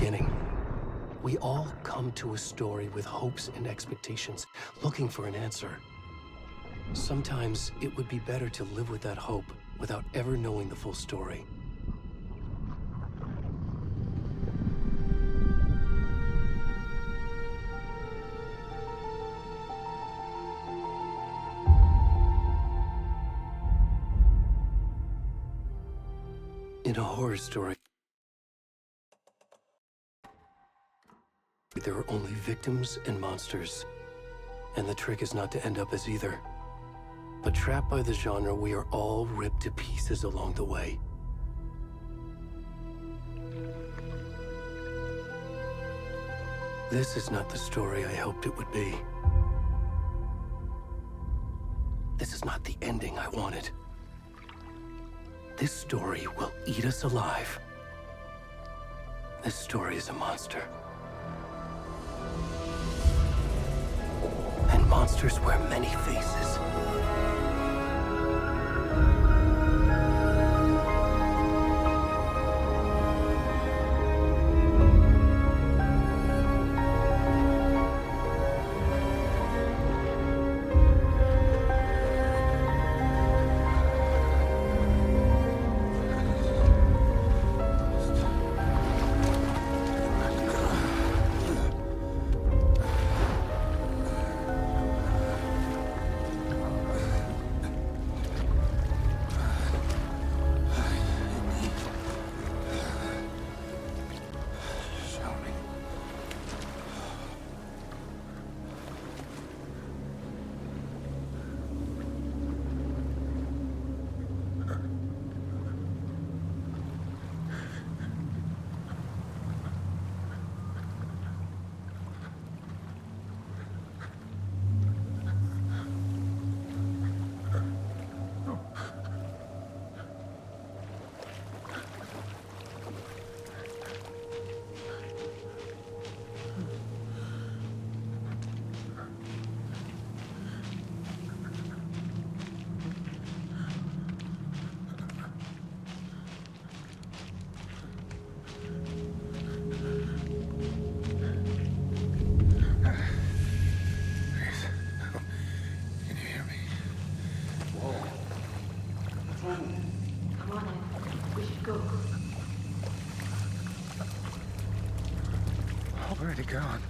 beginning. We all come to a story with hopes and expectations, looking for an answer. Sometimes it would be better to live with that hope without ever knowing the full story. In a horror story, there are only victims and monsters, and the trick is not to end up as either. But trapped by the genre, we are all ripped to pieces along the way. This is not the story I hoped it would be. This is not the ending I wanted. This story will eat us alive. This story is a monster. And monsters wear many faces. Where'd he gone?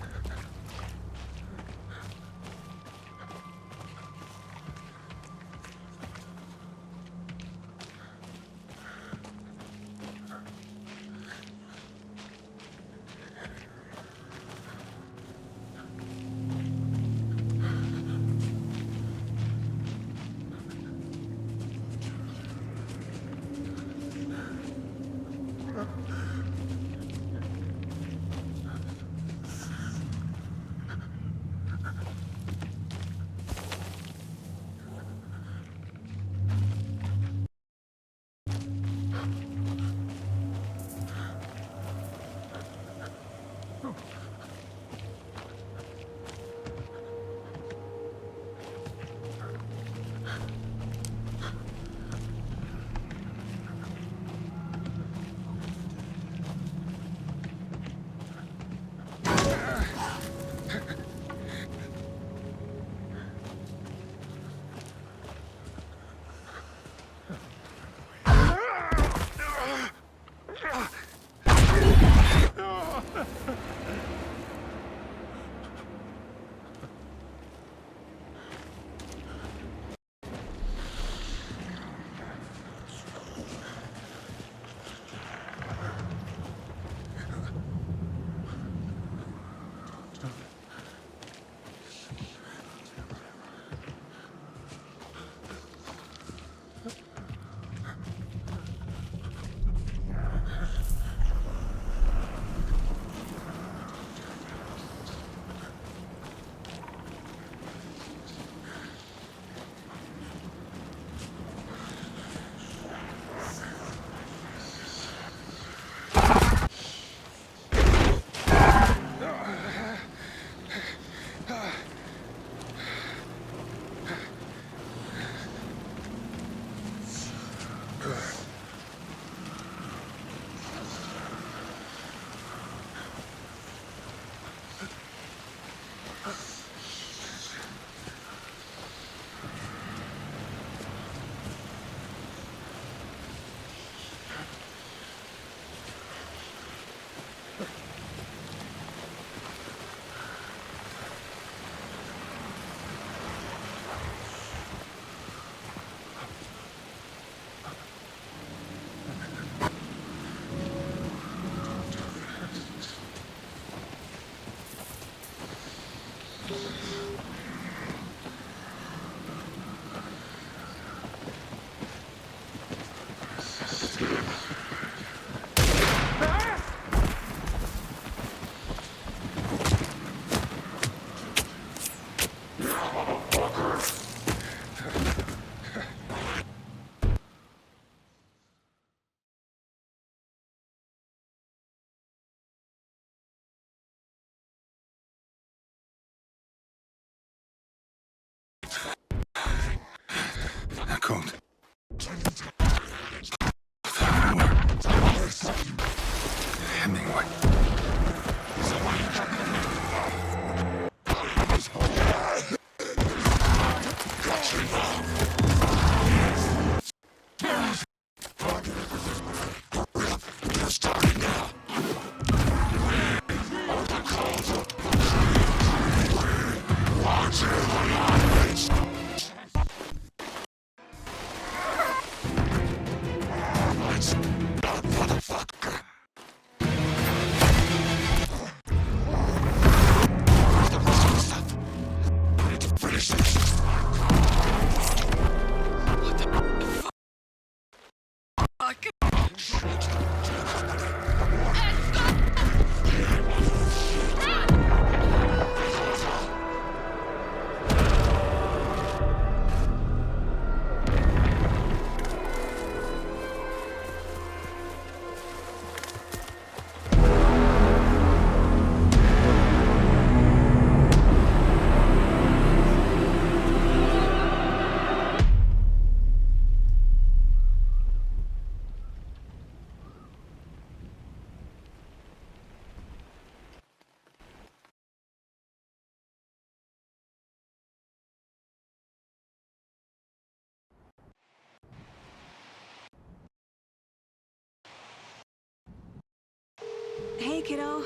Hey, kiddo.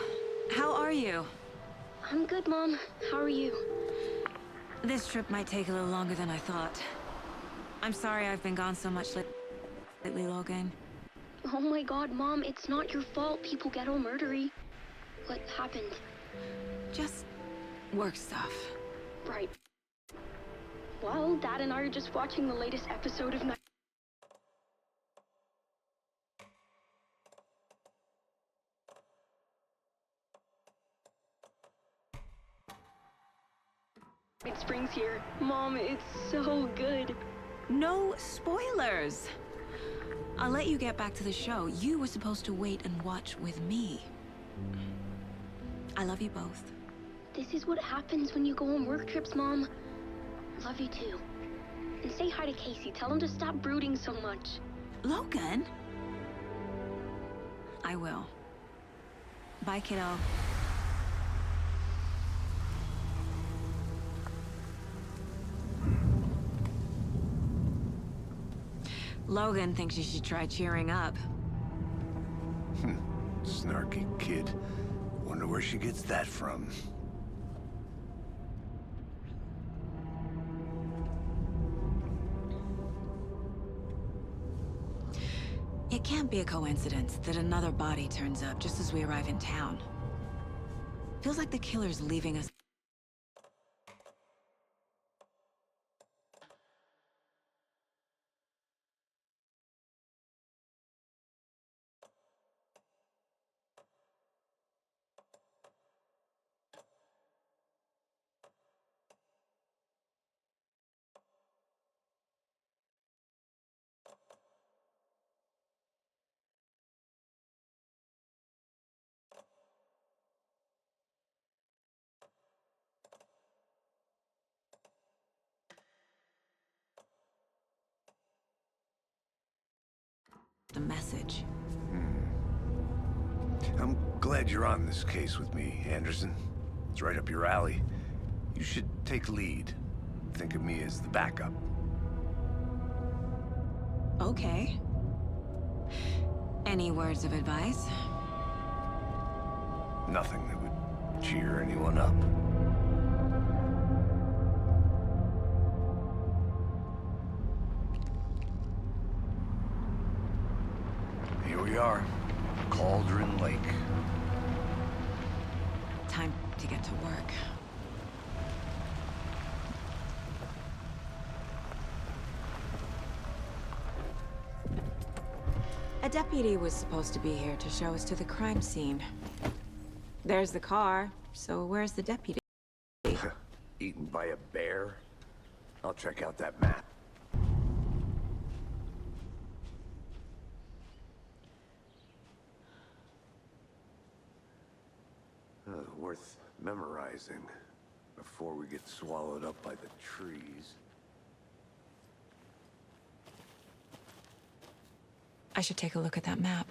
How are you? I'm good, Mom. How are you? This trip might take a little longer than I thought. I'm sorry I've been gone so much lately, Logan. Oh my god, Mom, it's not your fault people get all murdery. What happened? Just work stuff. Right. Well, Dad and I are just watching the latest episode of Night Springs here. Mom, it's so good. No spoilers! I'll let you get back to the show. You were supposed to wait and watch with me. I love you both. This is what happens when you go on work trips, Mom. Love you too. And say hi to Casey. Tell him to stop brooding so much. Logan? I will. Bye, kiddo. Logan thinks you should try cheering up. Snarky kid. Wonder where she gets that from. It can't be a coincidence that another body turns up just as we arrive in town. Feels like the killer's leaving us. The message. I'm glad you're on this case with me, Anderson. It's right up your alley. You should take lead. Think of me as the backup. Okay. Any words of advice? Nothing that would cheer anyone up. Here we are, Cauldron Lake. Time to get to work. A deputy was supposed to be here to show us to the crime scene. There's the car, so where's the deputy? Eaten by a bear? I'll check out that map. Worth memorizing before we get swallowed up by the trees. I should take a look at that map.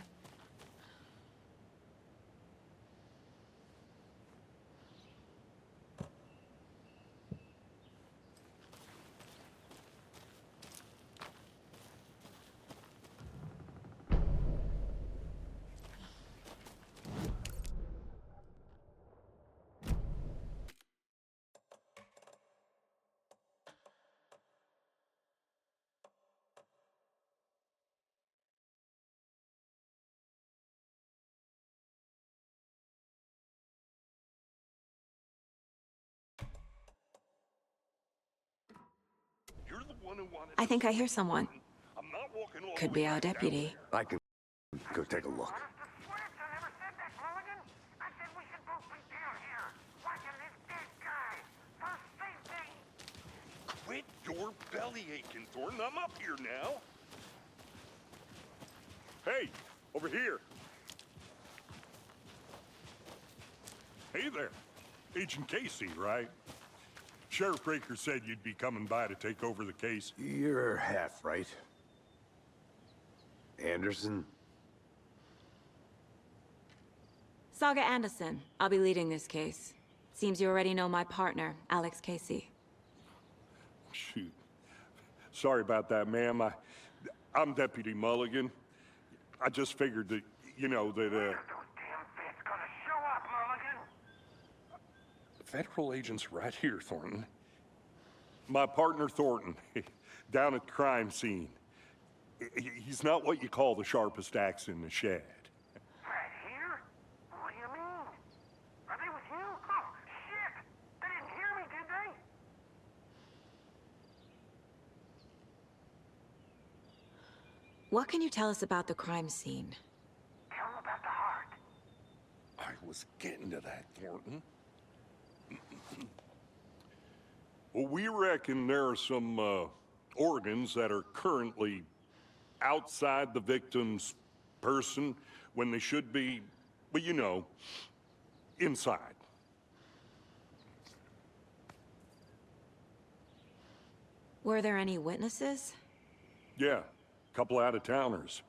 I think I hear someone. Could be our deputy. I can go take a look. Quit your belly aching, Thornton. I'm up here now. Hey, over here. Hey there. Agent Casey, right? Sheriff Breaker said you'd be coming by to take over the case. You're half right. Anderson? Saga Anderson. I'll be leading this case. Seems you already know my partner, Alex Casey. Shoot. Sorry about that, ma'am. I'm Deputy Mulligan. I just figured that, you know, that, Where are those damn feds gonna federal agents right here, Thornton. My partner, Thornton, down at the crime scene. He's not what you call the sharpest axe in the shed. Right here? What do you mean? Are they with you? Oh, shit! They didn't hear me, did they? What can you tell us about the crime scene? Tell them about the heart. I was getting to that, Thornton. Well, we reckon there are some organs that are currently outside the victim's person when they should be, well, you know, inside. Were there any witnesses? Yeah, a couple out-of-towners.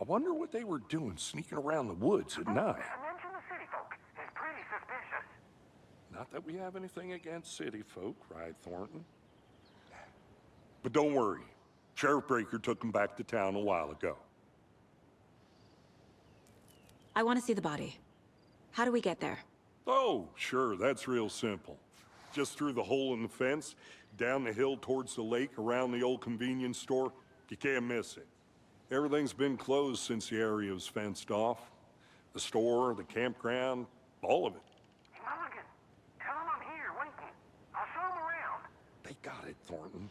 I wonder what they were doing sneaking around the woods at night. Mention the city folk. It's pretty suspicious. Not that we have anything against city folk, right, Thornton? But don't worry. Sheriff Breaker took them back to town a while ago. I want to see the body. How do we get there? Oh, sure, that's real simple. Just through the hole in the fence, down the hill towards the lake, around the old convenience store. You can't miss it. Everything's been closed since the area was fenced off. The store, the campground, all of it. Mulligan, tell them I'm here waiting. I'll show them around. They got it, Thornton.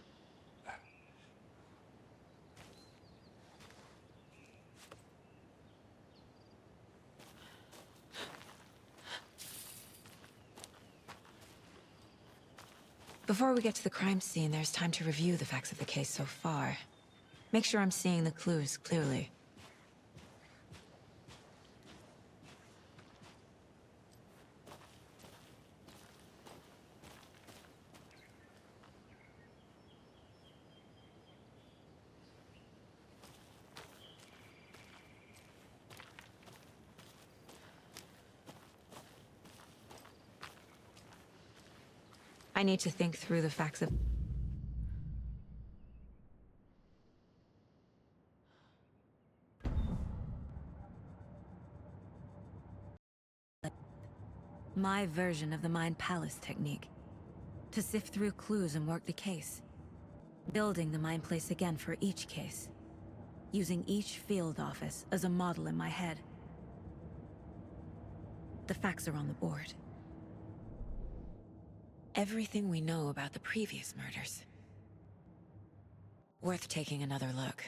Before we get to the crime scene, there's time to review the facts of the case so far. Make sure I'm seeing the clues clearly. I need to think through the facts of... my version of the Mind Palace technique. To sift through clues and work the case. Building the Mind Place again for each case. Using each field office as a model in my head. The facts are on the board. Everything we know about the previous murders. Worth taking another look.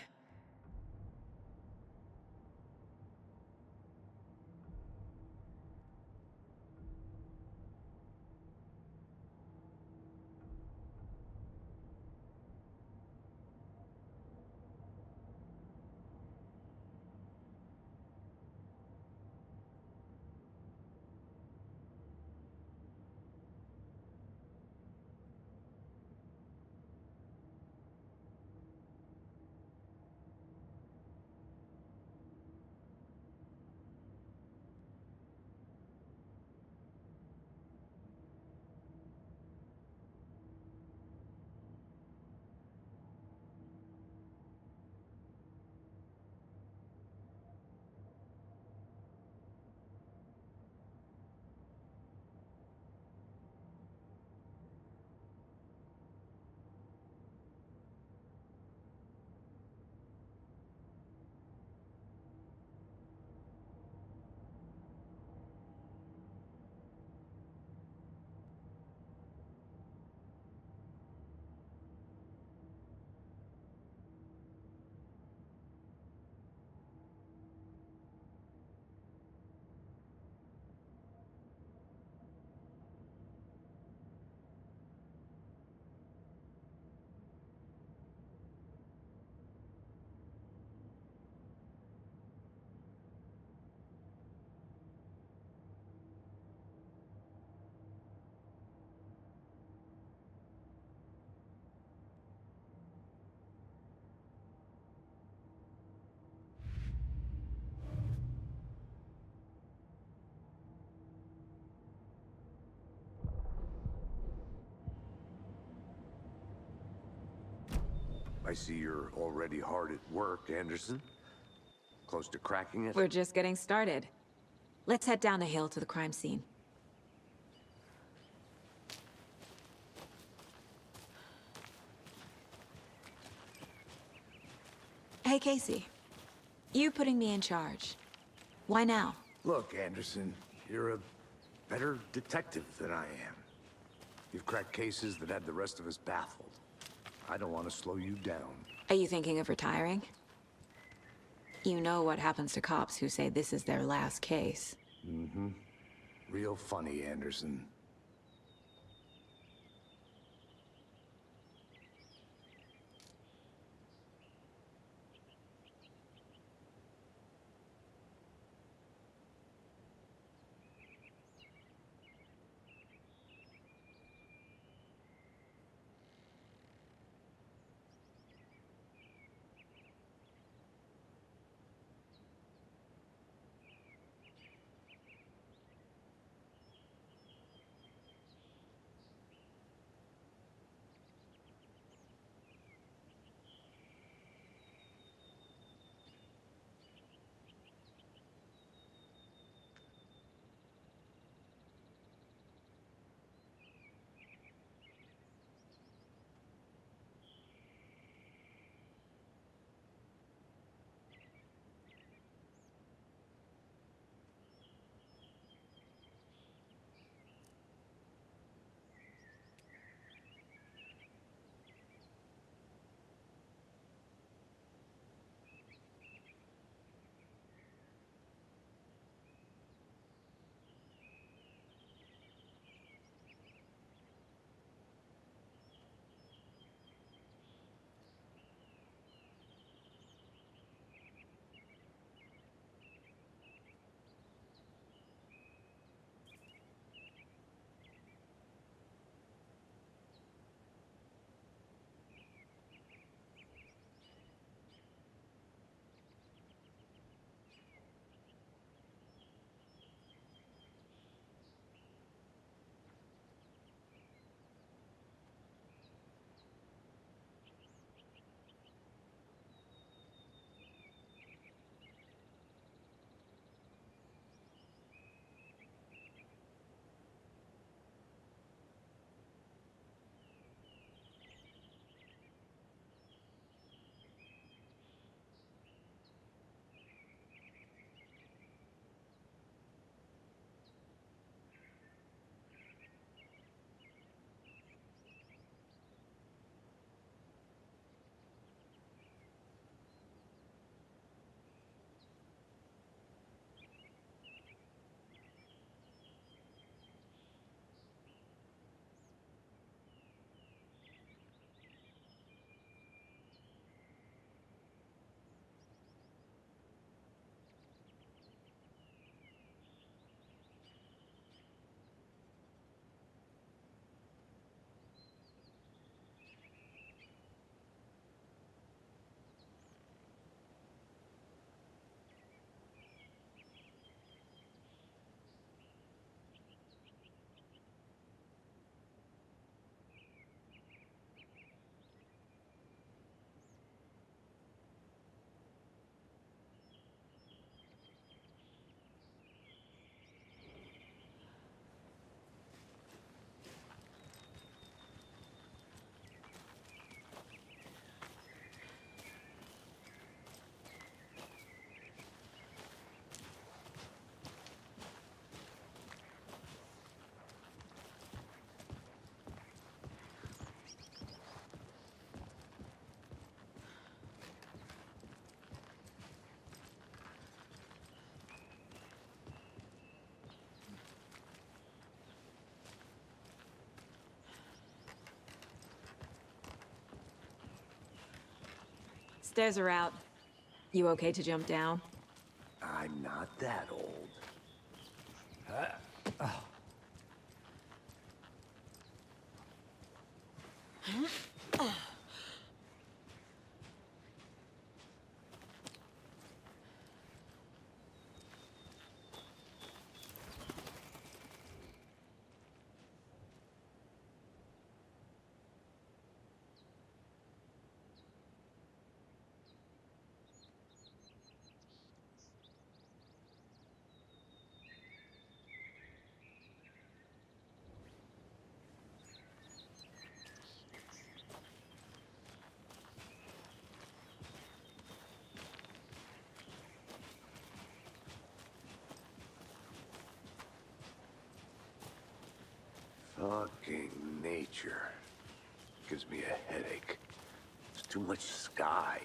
I see you're already hard at work, Anderson. Close to cracking it? We're just getting started. Let's head down the hill to the crime scene. Hey, Casey. You putting me in charge. Why now? Look, Anderson, you're a better detective than I am. You've cracked cases that had the rest of us baffled. I don't want to slow you down. Are you thinking of retiring? You know what happens to cops who say this is their last case. Mm-hmm. Real funny, Anderson. Stairs are out. You okay to jump down? I'm not that old. Fucking nature. Gives me a headache. There's too much sky.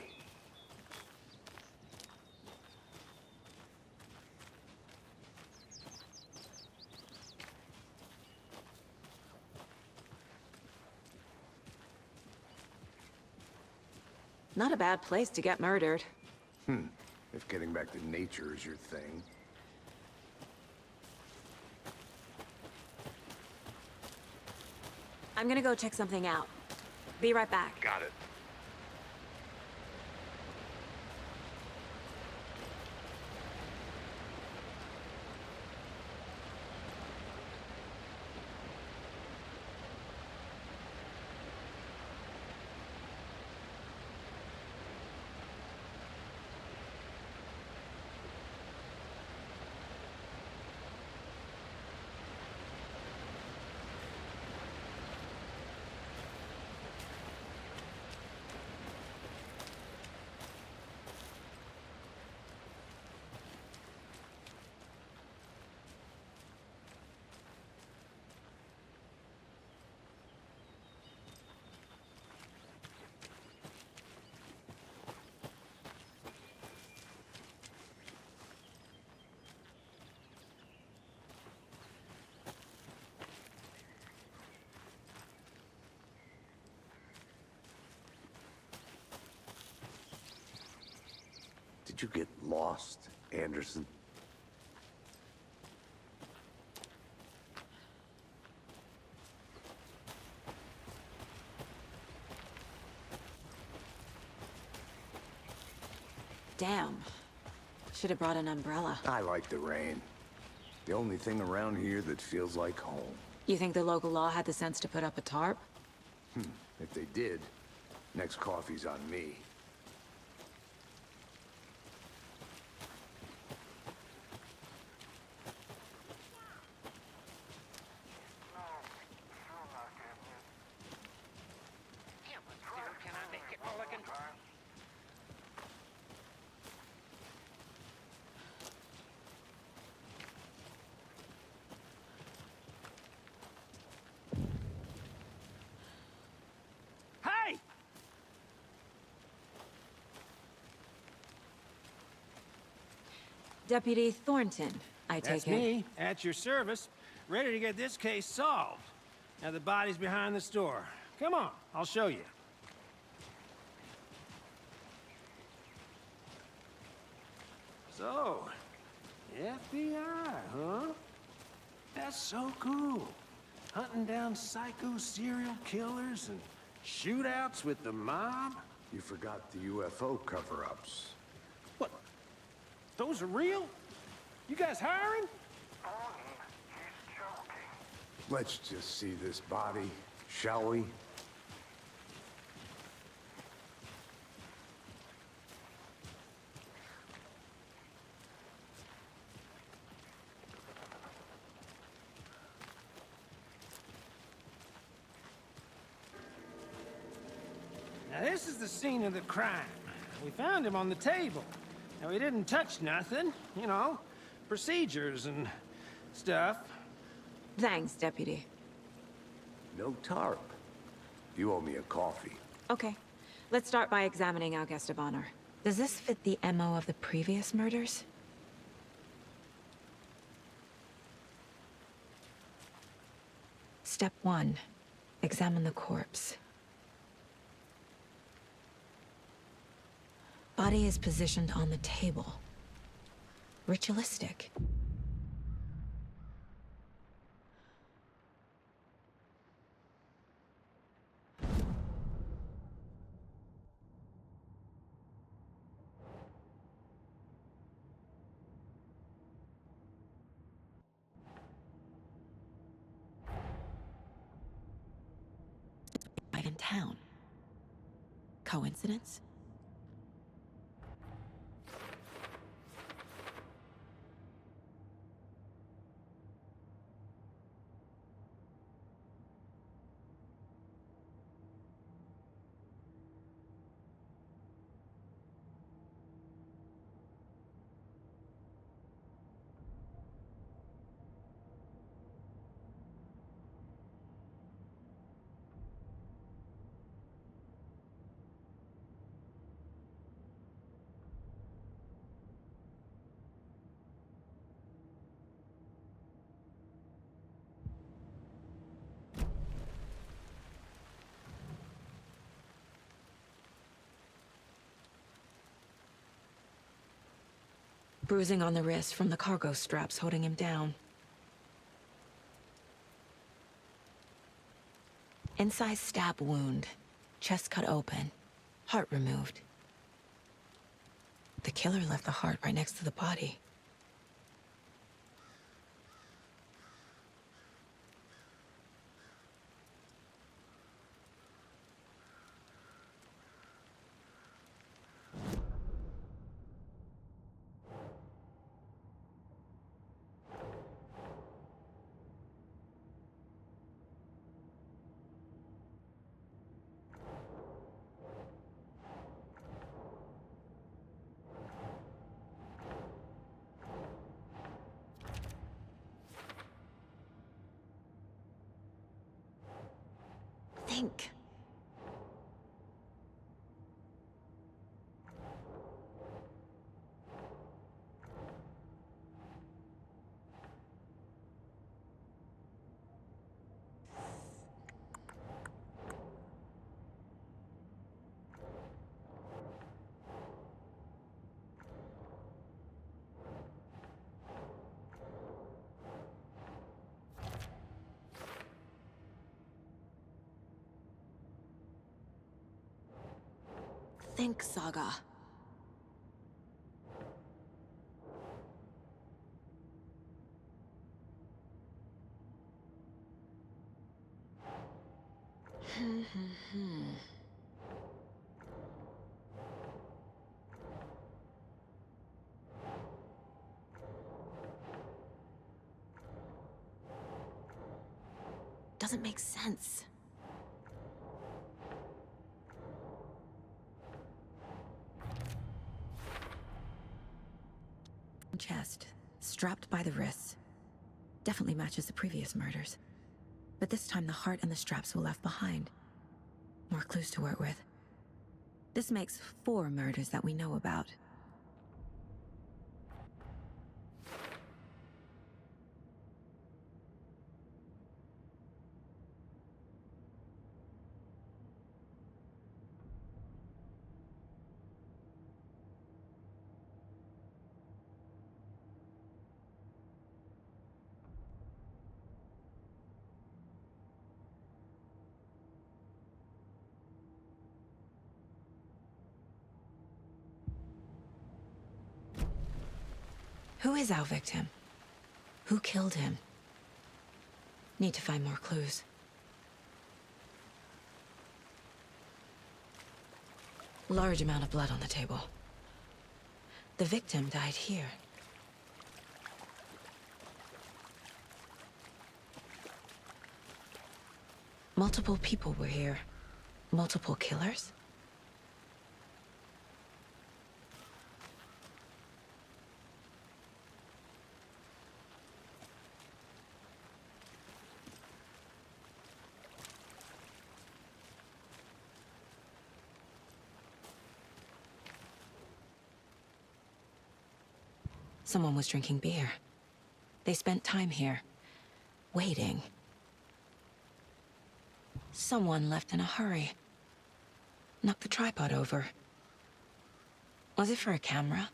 Not a bad place to get murdered. If getting back to nature is your thing. I'm gonna go check something out. Be right back. Got it. Did you get lost, Anderson? Damn. Should have brought an umbrella. I like the rain. The only thing around here that feels like home. You think the local law had the sense to put up a tarp? If they did, next coffee's on me. Hey! Deputy Thornton, I take That's it. me, at your service, ready to get this case solved. Now the body's behind the store. Come on, I'll show you. So, FBI, huh? That's so cool. Hunting down psycho serial killers and shootouts with the mob. You forgot the UFO cover-ups. What? Those are real? You guys hiring? He's joking. Let's just see this body, shall we? Now this is the scene of the crime. We found him on the table. Now he didn't touch nothing, you know, procedures and stuff. Thanks, Deputy. No tarp. You owe me a coffee. Okay. Let's start by examining our guest of honor. Does this fit the MO of the previous murders? Step 1. Examine the corpse. Body is positioned on the table. Ritualistic. Right in town. Coincidence? Bruising on the wrist from the cargo straps holding him down. Inside stab wound, chest cut open, heart removed. The killer left the heart right next to the body. Think. Think, Saga. Doesn't make sense. Chest, strapped by the wrists. Definitely matches the previous murders. But this time the heart and the straps were left behind. More clues to work with. This makes 4 murders that we know about. Who is our victim? Who killed him? Need to find more clues. Large amount of blood on the table. The victim died here. Multiple people were here. Multiple killers? Someone was drinking beer. They spent time here, waiting. Someone left in a hurry. Knocked the tripod over. Was it for a camera?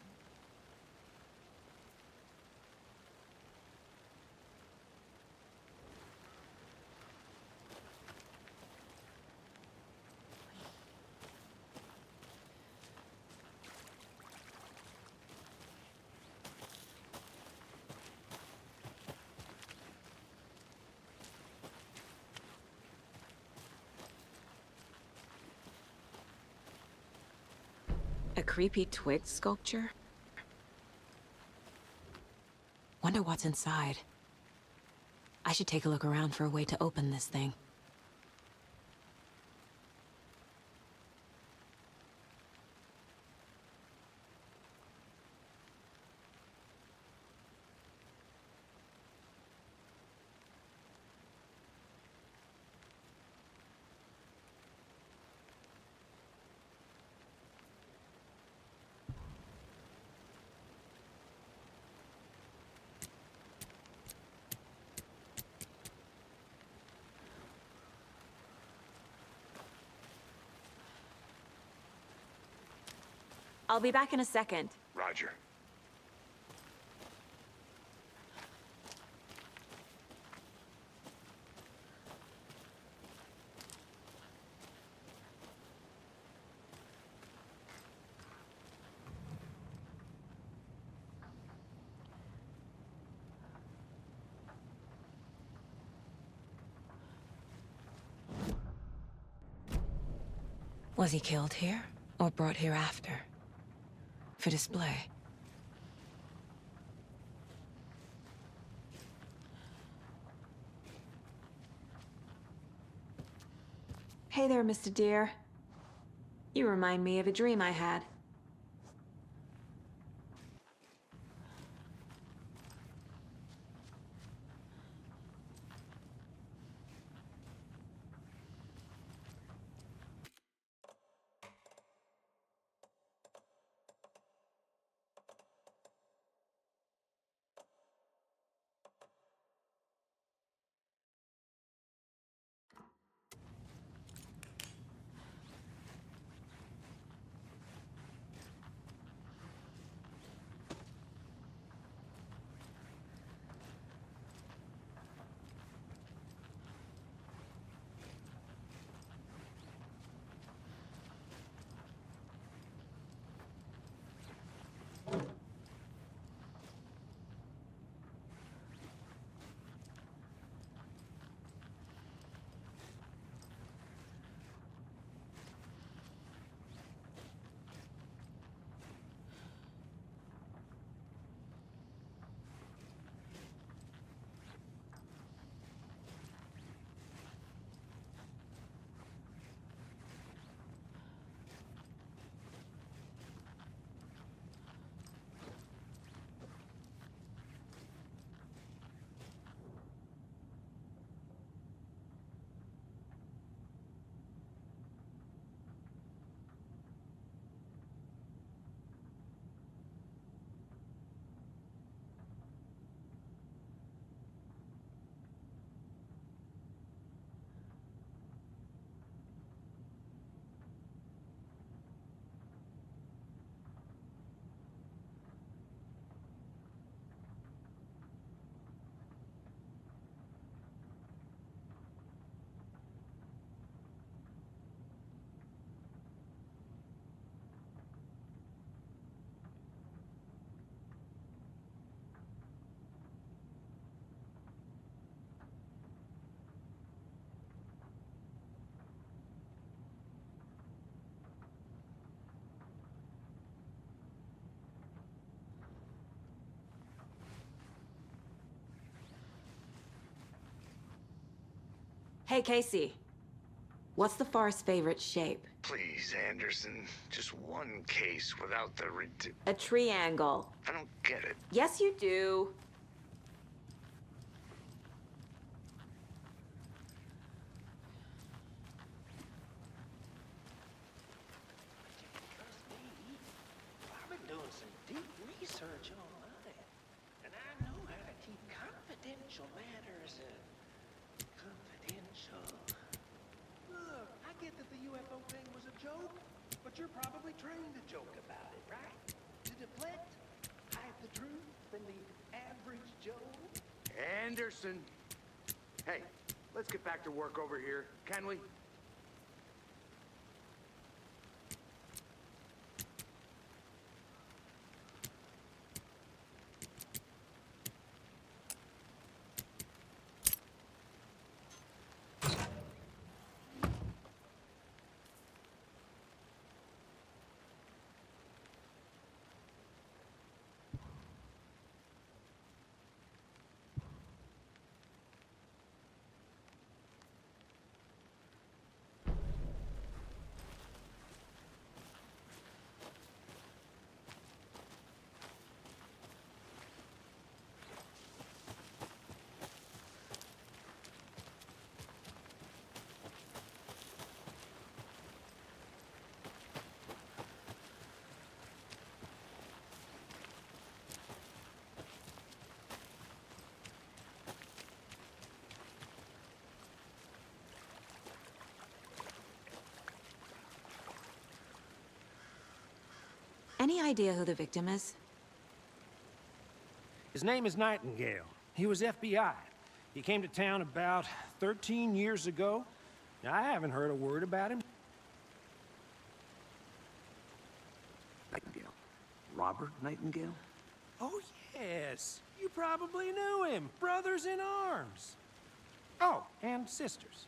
A creepy twig sculpture? Wonder what's inside. I should take a look around for a way to open this thing. I'll be back in a second. Roger. Was he killed here, or brought here after? For display? Hey there, Mr. Deer. You remind me of a dream I had. Hey, Casey. What's the far's favorite shape? Please, Anderson. Just one case without the A triangle. I don't get it. Yes, you do. I've been doing some deep research online, and I know how to keep confidential matters confidential. Look, I get that the UFO thing was a joke, but you're probably trained to joke about it, right? To deflect, hide the truth from the average Joe. Anderson! Hey, let's get back to work over here, can we? Any idea who the victim is? His name is Nightingale. He was FBI. He came to town about 13 years ago. Now, I haven't heard a word about him. Nightingale. Robert Nightingale? Oh, yes. You probably knew him. Brothers in arms. Oh, and sisters.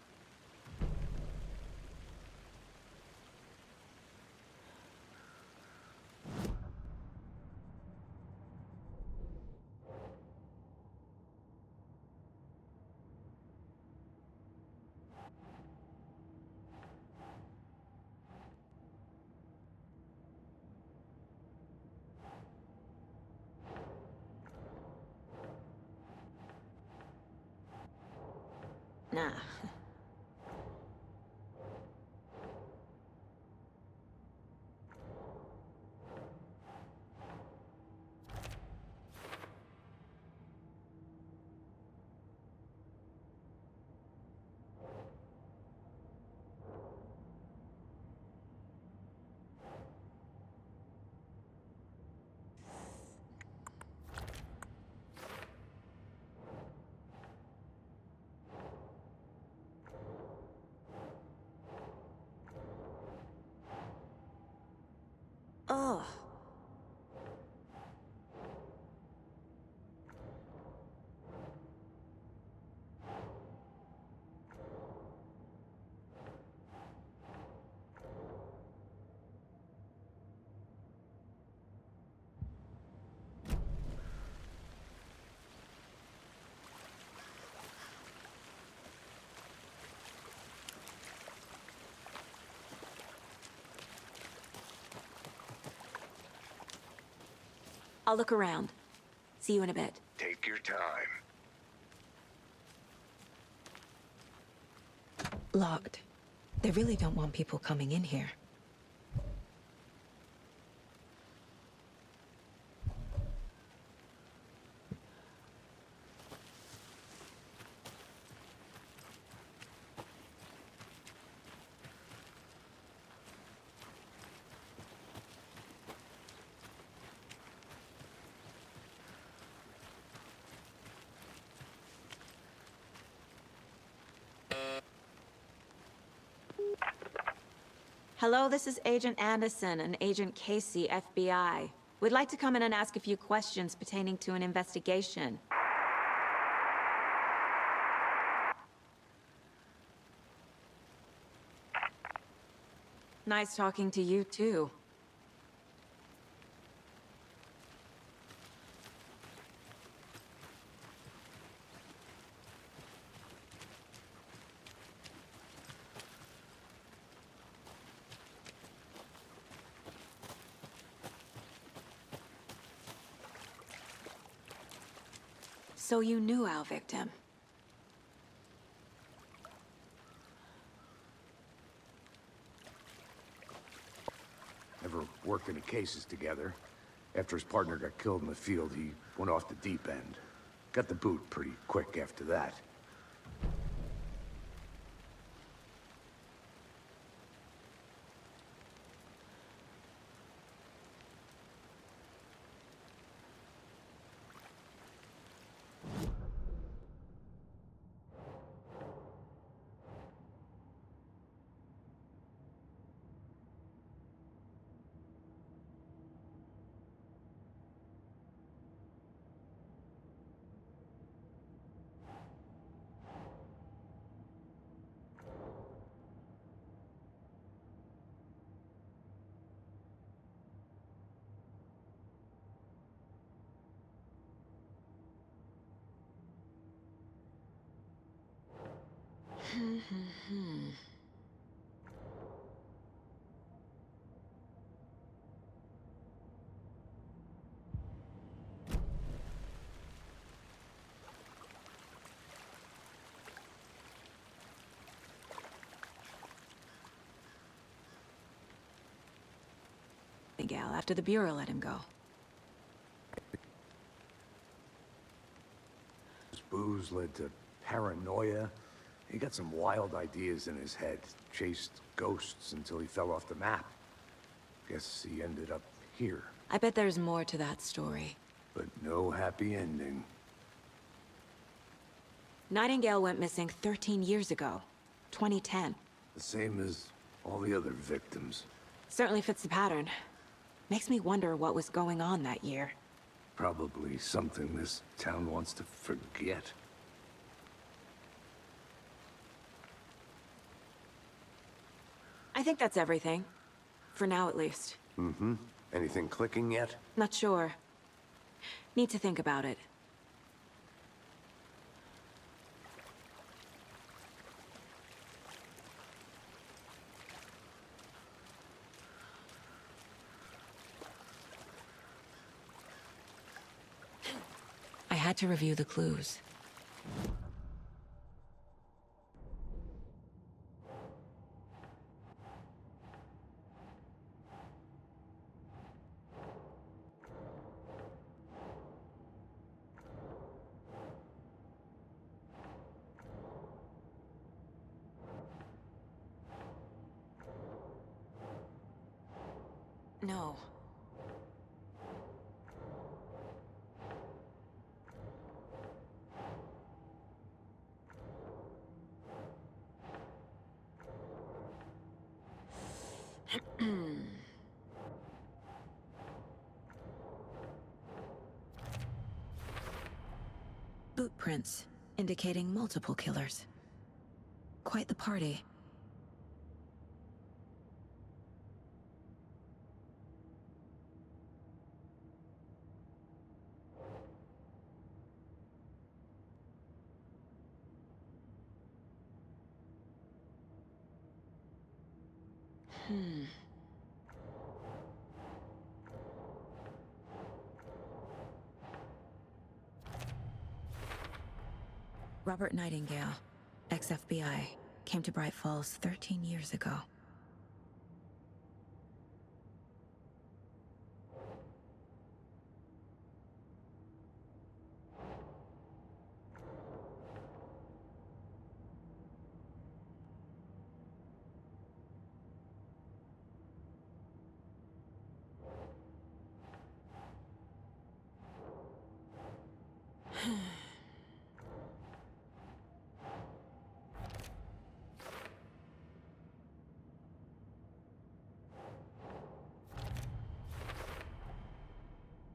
Nah. Ugh. I'll look around. See you in a bit. Take your time. Locked. They really don't want people coming in here. Hello, this is Agent Anderson and Agent Casey, FBI. We'd like to come in and ask a few questions pertaining to an investigation. Nice talking to you, too. So you knew our victim. Never worked any cases together. After his partner got killed in the field, he went off the deep end. Got the boot pretty quick after that. Miguel, after the Bureau let him go. His booze led to paranoia. He got some wild ideas in his head. Chased ghosts until he fell off the map. Guess he ended up here. I bet there's more to that story. But no happy ending. Nightingale went missing 13 years ago. 2010. The same as all the other victims. Certainly fits the pattern. Makes me wonder what was going on that year. Probably something this town wants to forget. I think that's everything. For now, at least. Mm-hmm. Anything clicking yet? Not sure. Need to think about it. I had to review the clues. No. Boot prints, indicating multiple killers. Quite the party. Robert Nightingale, ex-FBI, came to Bright Falls 13 years ago.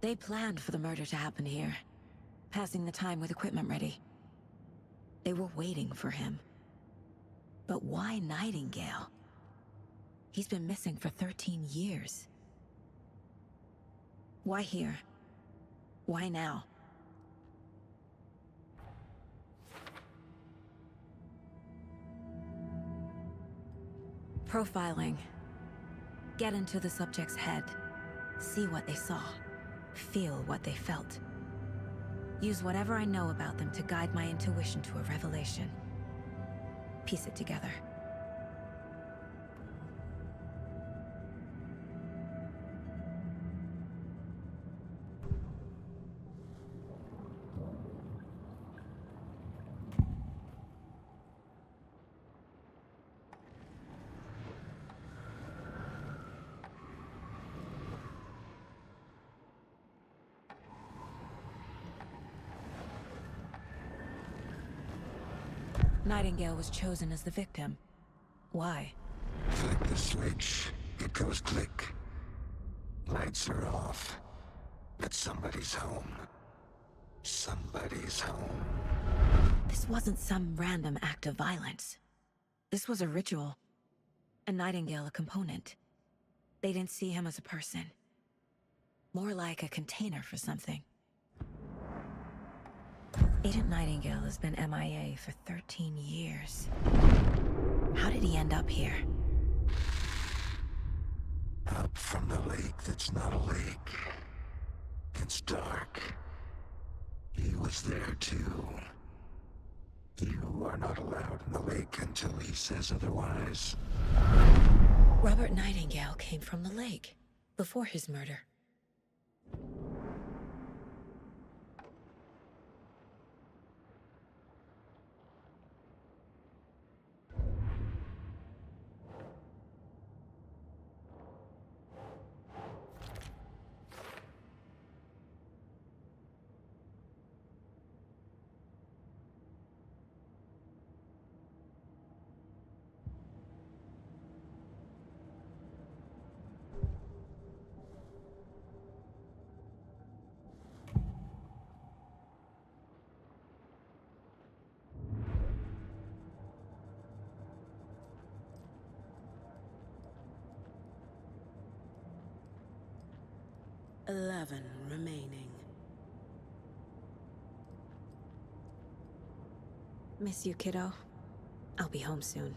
They planned for the murder to happen here, passing the time with equipment ready. They were waiting for him. But why Nightingale? He's been missing for 13 years. Why here? Why now? Profiling. Get into the subject's head. See what they saw. Feel what they felt. Use whatever I know about them to guide my intuition to a revelation. Piece it together. Nightingale was chosen as the victim. Why? Flick the switch, it goes click. Lights are off. But somebody's home. Somebody's home. This wasn't some random act of violence. This was a ritual. And Nightingale a component. They didn't see him as a person. More like a container for something. Agent Nightingale has been MIA for 13 years. How did he end up here? Up from the lake that's not a lake. It's dark. He was there too. You are not allowed in the lake until he says otherwise. Robert Nightingale came from the lake, before his murder. "11 remaining." Miss you, kiddo. I'll be home soon.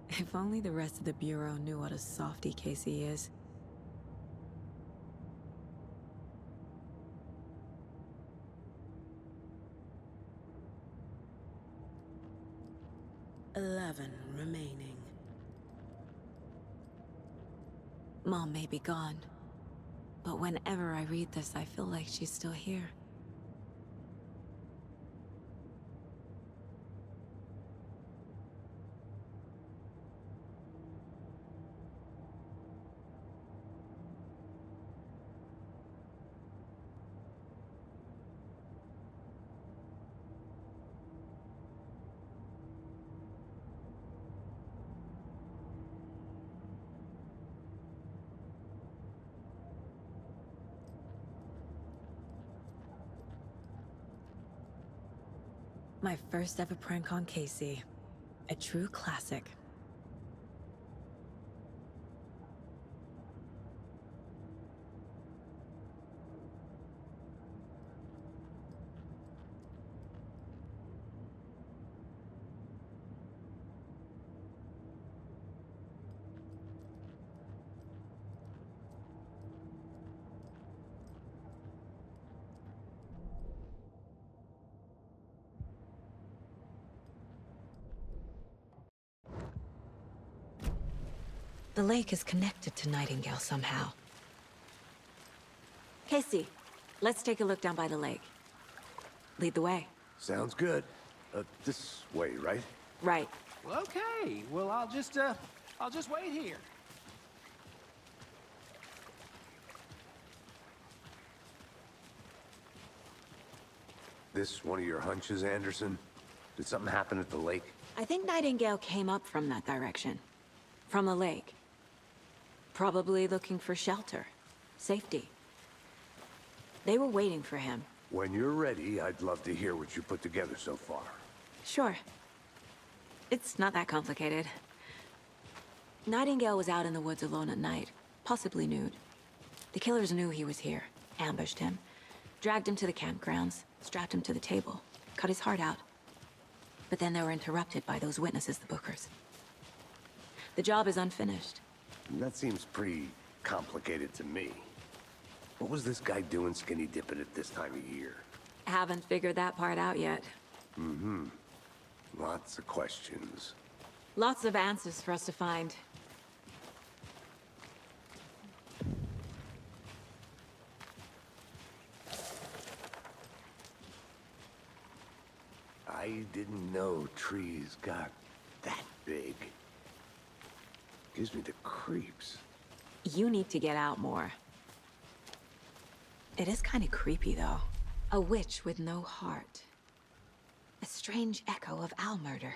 If only the rest of the Bureau knew what a softy Casey is. "11 remaining." Mom may be gone, but whenever I read this, I feel like she's still here. My first ever prank on Casey. A true classic. The lake is connected to Nightingale somehow. Casey, let's take a look down by the lake. Lead the way. Sounds good. This way, right? Right. Well, okay. Well, I'll just wait here. This one of your hunches, Anderson? Did something happen at the lake? I think Nightingale came up from that direction. From the lake. Probably looking for shelter. Safety. They were waiting for him. When you're ready, I'd love to hear what you put together so far. Sure. It's not that complicated. Nightingale was out in the woods alone at night, possibly nude. The killers knew he was here, ambushed him, dragged him to the campgrounds, strapped him to the table, cut his heart out. But then they were interrupted by those witnesses, the Bookers. The job is unfinished. That seems pretty complicated to me. What was this guy doing skinny dipping at this time of year? Haven't figured that part out yet. Mm-hmm. Lots of questions. Lots of answers for us to find. I didn't know trees got that big. Gives me the creeps. You need to get out more. It is kind of creepy, though. A witch with no heart. A strange echo of owl murder.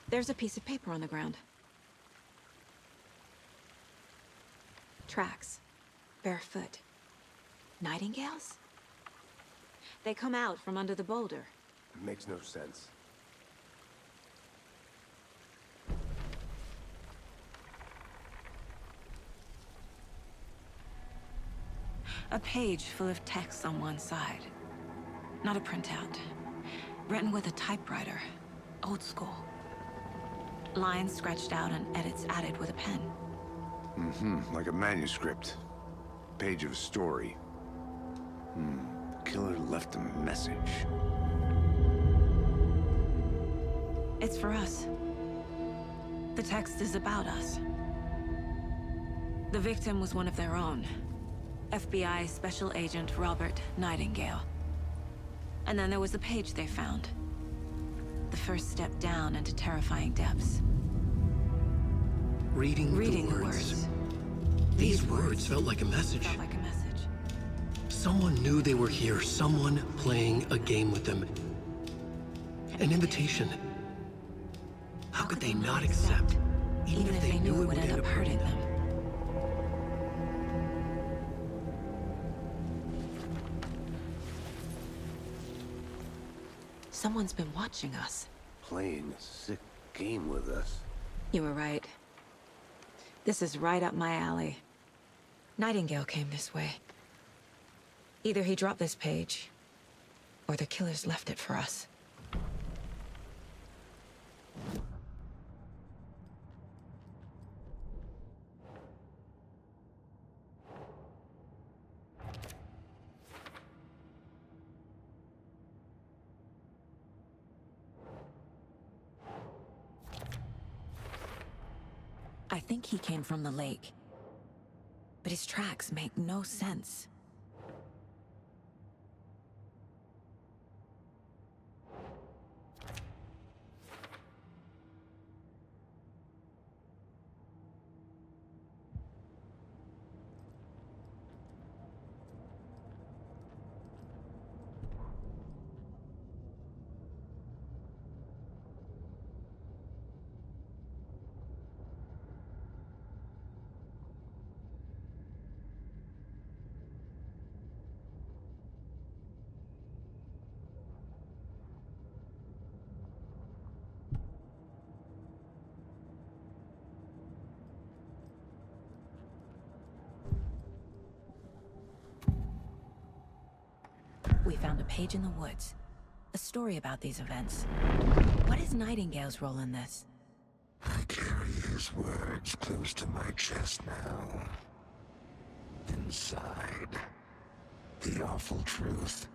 There's a piece of paper on the ground. Tracks. Barefoot. Nightingales? They come out from under the boulder. It makes no sense. A page full of text on one side. Not a printout. Written with a typewriter. Old school. Lines scratched out and edits added with a pen. Like a manuscript. Page of a story. The killer left a message. It's for us. The text is about us. The victim was one of their own. FBI Special Agent Robert Nightingale. And then there was the page they found. The first step down into terrifying depths. Reading the words. These words felt like a message. Felt like a message. Someone knew they were here, someone playing a game with them. An invitation. How could they not accept, even if they knew it would end up hurting them? Someone's been watching us. Playing a sick game with us. You were right. This is right up my alley. Nightingale came this way. Either he dropped this page, Or the killers left it for us. I think he came from the lake. But his tracks make no sense. We found a page in the woods. A story about these events. What is Nightingale's role in this? I carry his words close to my chest now. Inside, the awful truth.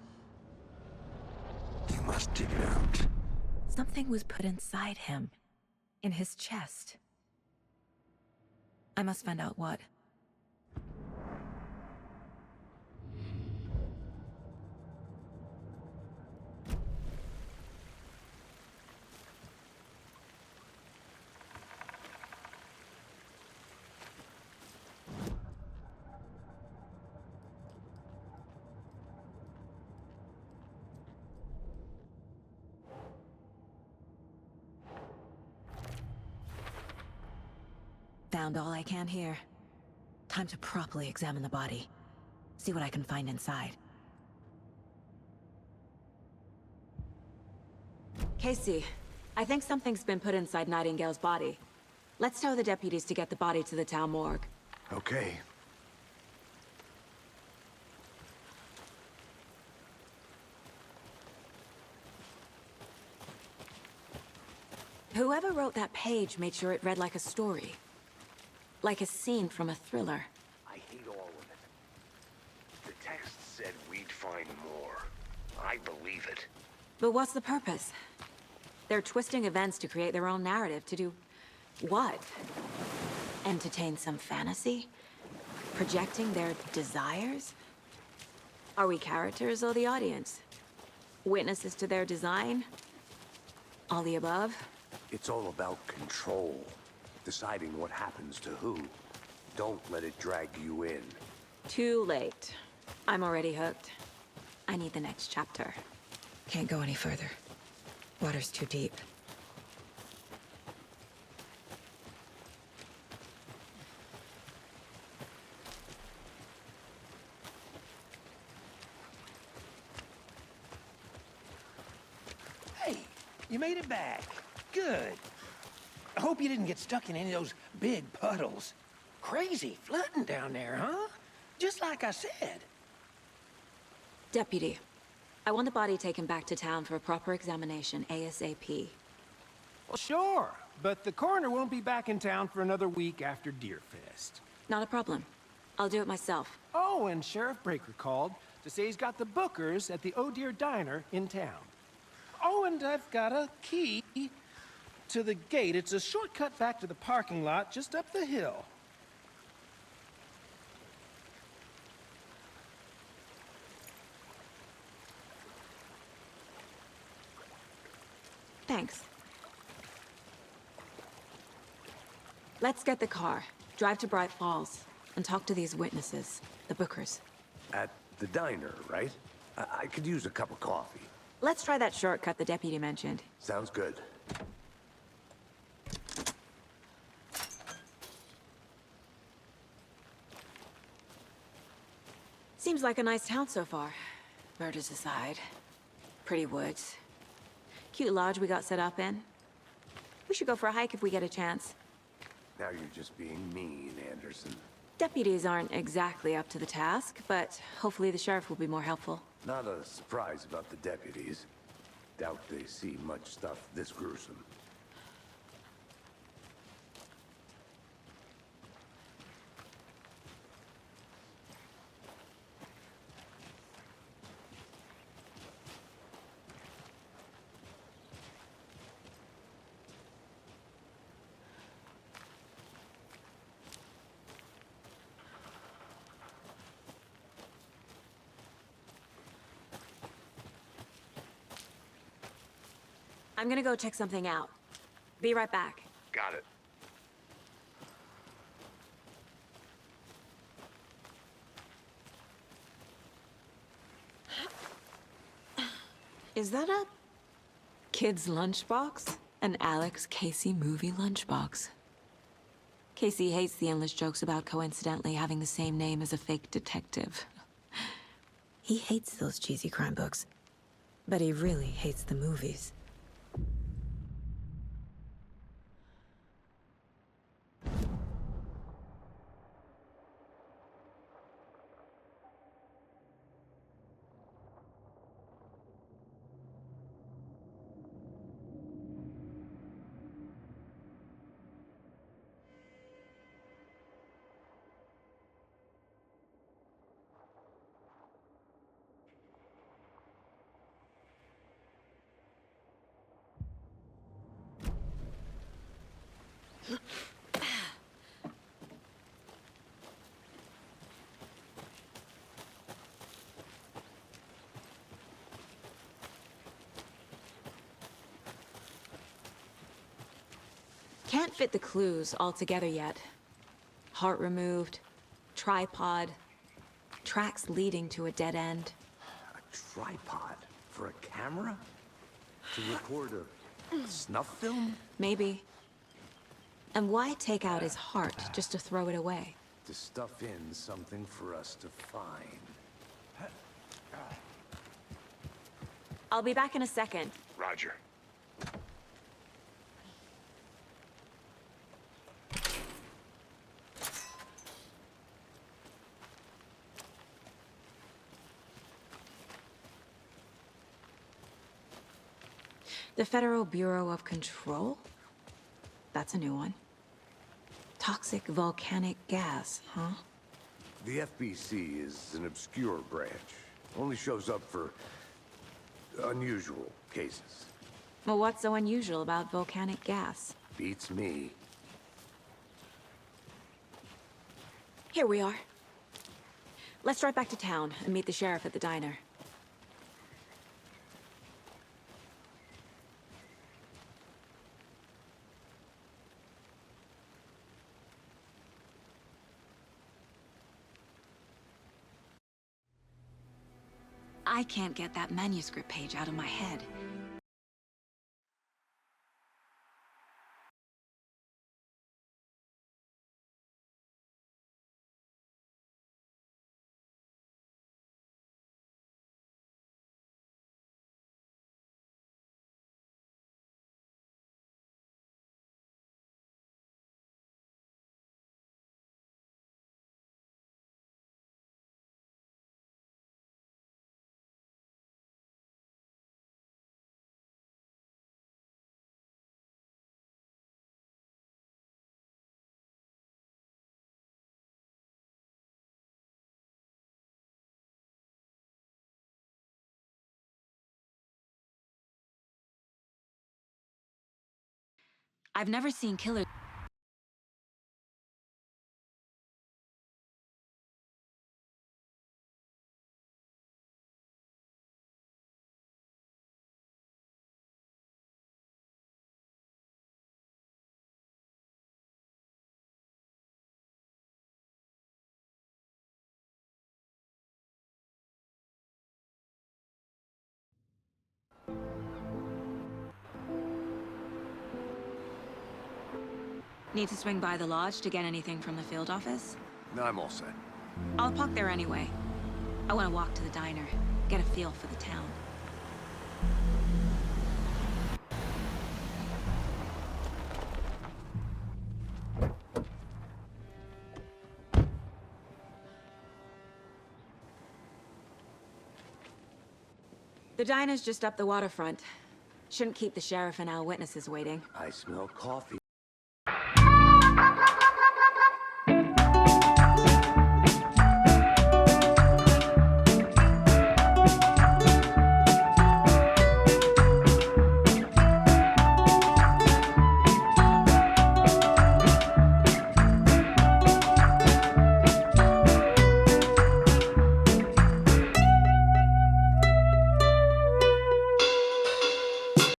You must dig it out. Something was put inside him. In his chest. I must find out what. Found all I can here. Time to properly examine the body. See what I can find inside. Casey, I think something's been put inside Nightingale's body. Let's tell the deputies to get the body to the town morgue. Okay. Whoever wrote that page made sure it read like a story. Like a scene from a thriller. I hate all of it. The text said we'd find more. I believe it. But what's the purpose? They're twisting events to create their own narrative to do... what? Entertain some fantasy? Projecting their desires? Are we characters or the audience? Witnesses to their design? All the above? It's all about control. Deciding what happens to who. Don't let it drag you in. Too late. I'm already hooked. I need the next chapter. Can't go any further. Water's too deep. Hey, you made it back. Good. I hope you didn't get stuck in any of those big puddles. Crazy flooding down there, huh? Just like I said. Deputy, I want the body taken back to town for a proper examination, ASAP. Well, sure, but the coroner won't be back in town for another week after Deerfest. Not a problem. I'll do it myself. Oh, and Sheriff Breaker called to say he's got the Bookers at the Oh Dear Diner in town. Oh, and I've got a key to the gate. It's a shortcut back to the parking lot just up the hill. Thanks. Let's get the car, drive to Bright Falls, and talk to these witnesses, the Bookers. At the diner, right? I could use a cup of coffee. Let's try that shortcut the deputy mentioned. Sounds good. Seems like a nice town so far. Murders aside. Pretty woods. Cute lodge we got set up in. We should go for a hike if we get a chance. Now you're just being mean, Anderson. Deputies aren't exactly up to the task, but hopefully the sheriff will be more helpful. Not a surprise about the deputies. Doubt they see much stuff this gruesome. I'm gonna go check something out. Be right back. Got it. Is that a kid's lunchbox? An Alex Casey movie lunchbox. Casey hates the endless jokes about coincidentally having the same name as a fake detective. He hates those cheesy crime books, but he really hates the movies. Can't fit the clues all together yet. Heart removed, tripod, tracks leading to a dead end. A tripod for a camera? To record a snuff film? Maybe. And why take out his heart just to throw it away? To stuff in something for us to find. I'll be back in a second. Roger. The Federal Bureau of Control? That's a new one. Toxic volcanic gas, huh? The FBC is an obscure branch. Only shows up for unusual cases. Well, what's so unusual about volcanic gas? Beats me. Here we are. Let's drive back to town and meet the sheriff at the diner. I can't get that manuscript page out of my head. I've never seen killers. Need to swing by the lodge to get anything from the field office? No, I'm all set. I'll park there anyway. I want to walk to the diner, get a feel for the town. The diner's just up the waterfront. Shouldn't keep the sheriff and our witnesses waiting. I smell coffee.